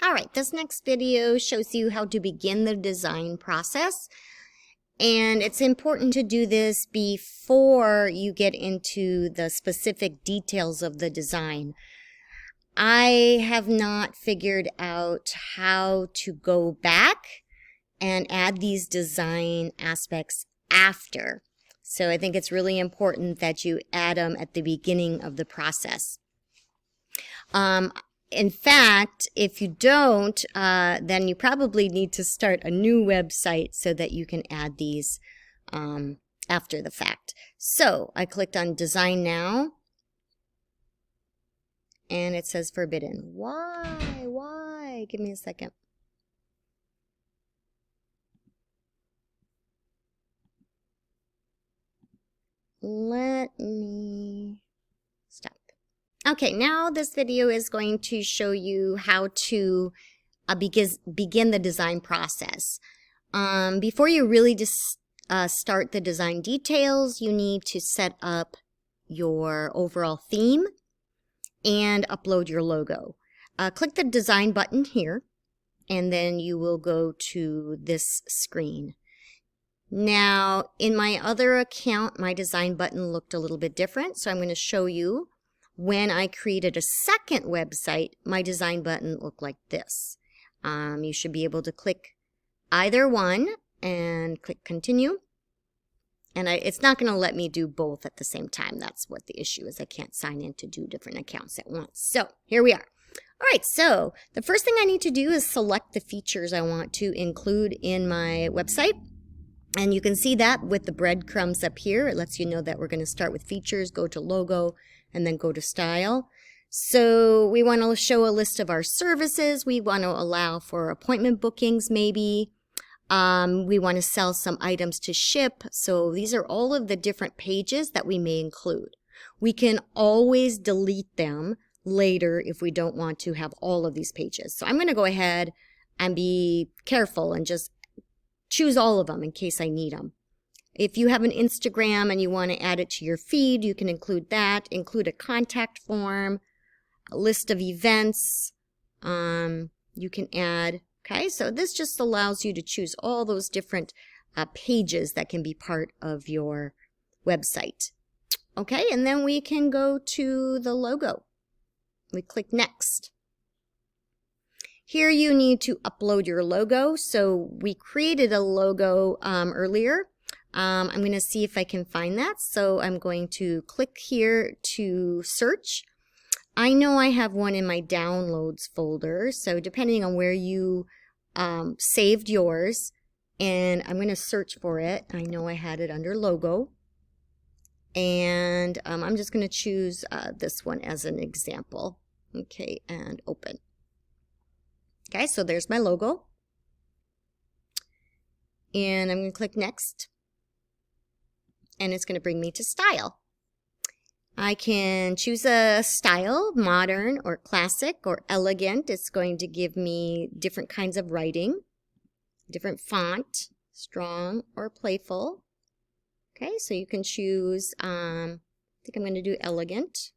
All right, this next video shows you how to begin the design process. And it's important to do this before you get into the specific details of the design. I have not figured out how to go back and add these design aspects after. So I think it's really important that you add them at the beginning of the process. In fact, if you don't, then you probably need to start a new website so that you can add these after the fact. So I clicked on Design Now, and it says forbidden. Why? Give me a second. Let me stop. Okay, now this video is going to show you how to begin the design process. Before you really start the design details, you need to set up your overall theme and upload your logo. Click the design button here, and then you will go to this screen. Now, in my other account, my design button looked a little bit different, so I'm going to show you. When I created a second website, my design button looked like this. You should be able to click either one and click continue. And it's not going to let me do both at the same time. That's what the issue is. I can't sign in to do different accounts at once. So here we are. All right, so the first thing I need to do is select the features I want to include in my website. And you can see that with the breadcrumbs up here. It lets you know that we're going to start with features, go to logo, and then go to style. So we want to show a list of our services. We want to allow for appointment bookings maybe. We want to sell some items to ship. So these are all of the different pages that we may include. We can always delete them later if we don't want to have all of these pages. So I'm going to go ahead and be careful and just choose all of them in case I need them. If you have an Instagram and you want to add it to your feed, you can include that. Include a contact form, a list of events. You can add, okay? So this just allows you to choose all those different pages that can be part of your website. Okay, and then we can go to the logo. We click Next. Here you need to upload your logo. So we created a logo earlier. I'm going to see if I can find that. So I'm going to click here to search. I know I have one in my downloads folder. So depending on where you saved yours, and I'm going to search for it. I know I had it under logo. And I'm just going to choose this one as an example. Okay, and open. Okay, so there's my logo. And I'm going to click Next. And it's going to bring me to style. I can choose a style, modern or classic or elegant. It's going to give me different kinds of writing, different font, strong or playful. Okay, so you can choose, I think I'm going to do elegant.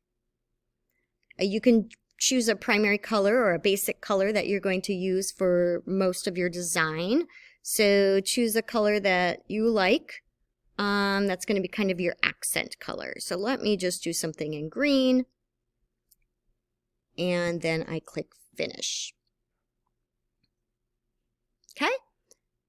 You can choose a primary color or a basic color that you're going to use for most of your design. So choose a color that you like. That's going to be kind of your accent color. So let me just do something in green. And then I click Finish. Okay.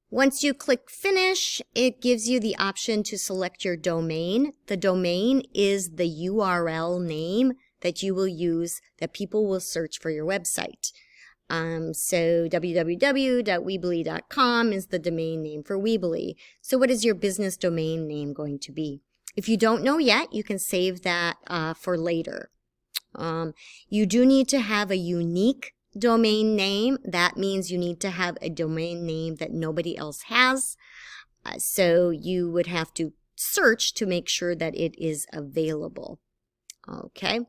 Once you click Finish, it gives you the option to select your domain. The domain is the URL name that you will use, that people will search for your website. So www.weebly.com is the domain name for Weebly. So what is your business domain name going to be? If you don't know yet, you can save that for later. You do need to have a unique domain name. That means you need to have a domain name that nobody else has. So you would have to search to make sure that it is available. Okay.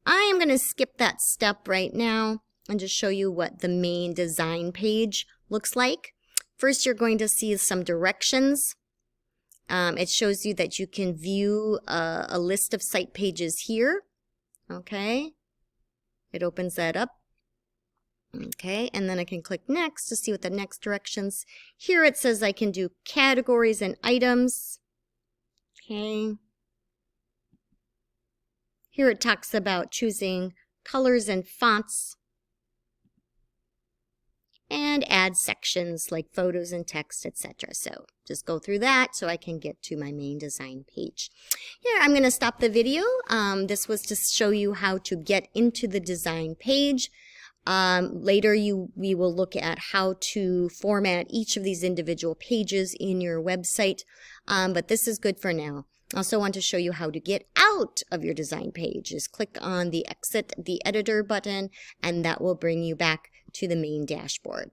I am going to skip that step right now and just show you what the main design page looks like. First, you're going to see some directions. It shows you that you can view a list of site pages here. Okay. It opens that up. Okay, and then I can click next to see what the next directions. Here it says I can do categories and items. Okay. Here it talks about choosing colors and fonts and add sections like photos and text, etc. So just go through that so I can get to my main design page. Here, I'm going to stop the video. This was to show you how to get into the design page. Later, we will look at how to format each of these individual pages in your website, but this is good for now. I also want to show you how to get out of your design page. Just click on the Exit the Editor button, and that will bring you back to the main dashboard.